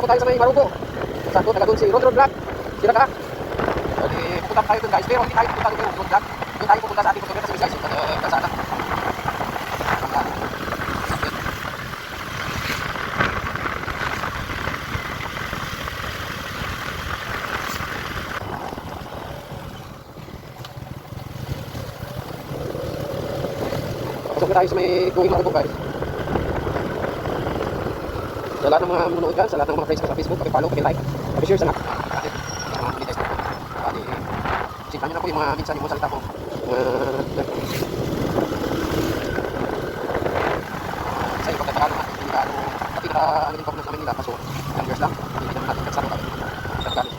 po tayo sa may Marugo. Saan doon? Taga doon si Road Vlog. Sila ka? Bali, pupunta tayo doon guys. Pero hindi tayo pupunta doon kay Road Vlog. Doon tayo pupunta sa ating photographer sa guys. Kasana. Pasok na tayo sa may going Marugo guys. Sa lahat ng mga manunood dyan, sa lahat ng mga friends ko sa Facebook, paki-follow, paki-like, paki-share sa lahat. Mga kumilites na. Bali, simpan nyo na po yung mga minsan yung mga salita ko. Sa iyo, pagkatalo na, hindi ka ano, pati naka-ano ko na sa Manila, kaso, ilang years lang, hindi naman natin kagsaro kami. Nagkalo.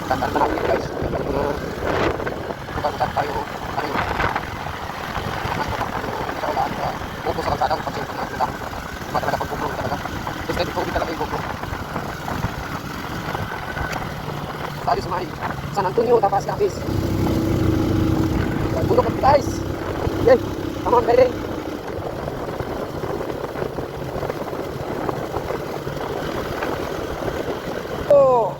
Tandaan na namin guys, nagkalo mga bukan-bukan tayo, ano yun, hindi sa ulaan, upo sa kalsada, pag-share ko na, lang, talaga pag-bumulong talaga. Ready po talaga yung GoPro. Tayo sa may San Antonio, Tapas Capiz. Bundok at guys. Yay! Come on, baby! Oh!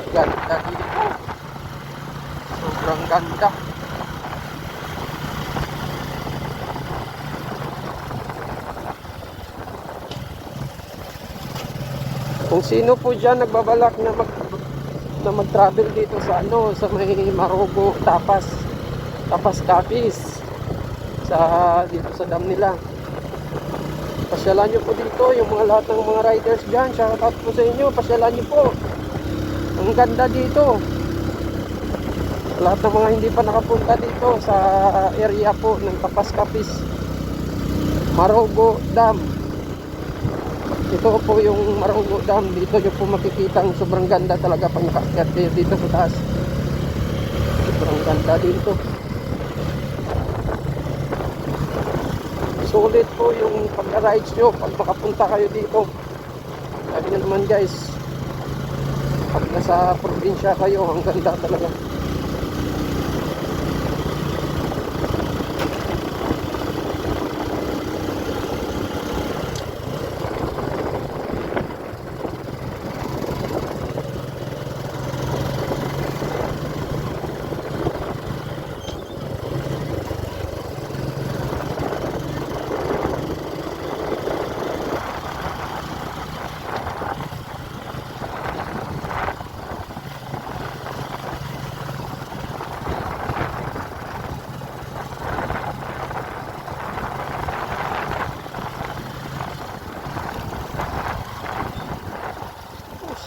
Ganda dito. Sobrang ganda. Kung sino po dyan nagbabalak na mag-travel dito sa ano, sa may Marugo, Tapas Capiz, dito sa dam nila. Pasyalan nyo po dito yung mga lahat ng mga riders dyan. Shout out po sa inyo, pasyalan nyo po. Ang ganda dito. Lahat ng mga hindi pa nakapunta dito sa area po ng Tapas Capiz, Marugo Dam. Ito po yung Marugo Dam. Dito nyo po makikita ang sobrang ganda talaga pag nakaakyat kayo dito sa taas. Sobrang ganda dito. Sulit po yung pag-rides nyo pag makapunta kayo dito. Sabi nyo naman guys, pag nasa probinsya kayo, ang ganda talaga.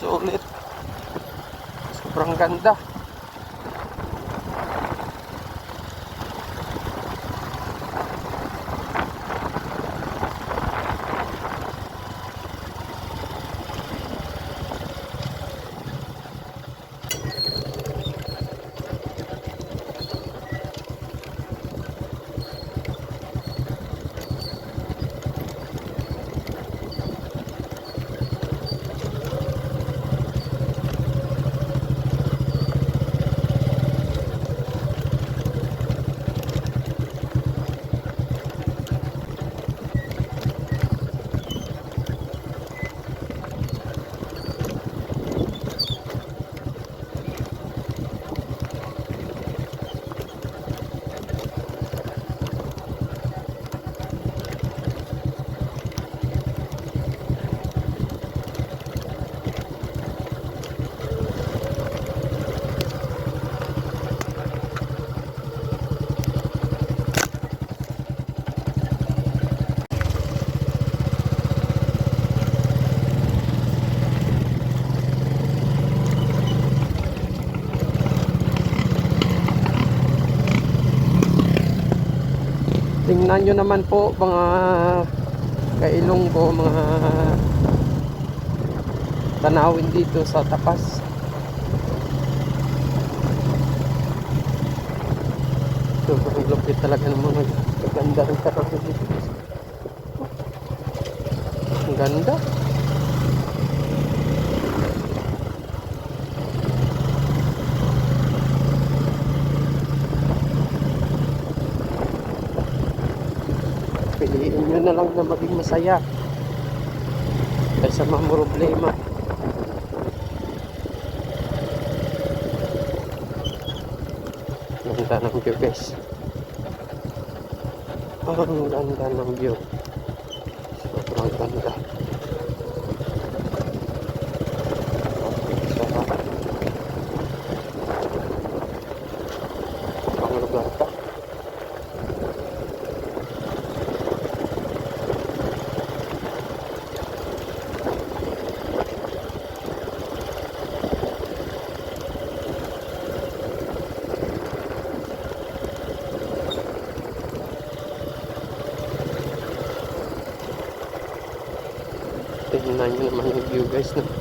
Sulit. Sobrang ganda. Tingnan nyo naman po mga kailonggo, mga tanawin dito sa Tapas. Sobrang lupit talaga ng mga ganda ng karami dito. Ang ganda. Piliin nyo na na lang na maging masaya kaysa problema. Ganda ng view guys. Ang ganda ng view. Sobrang ganda. Ang lugar pa. Tingnan nyo naman yung view guys, no?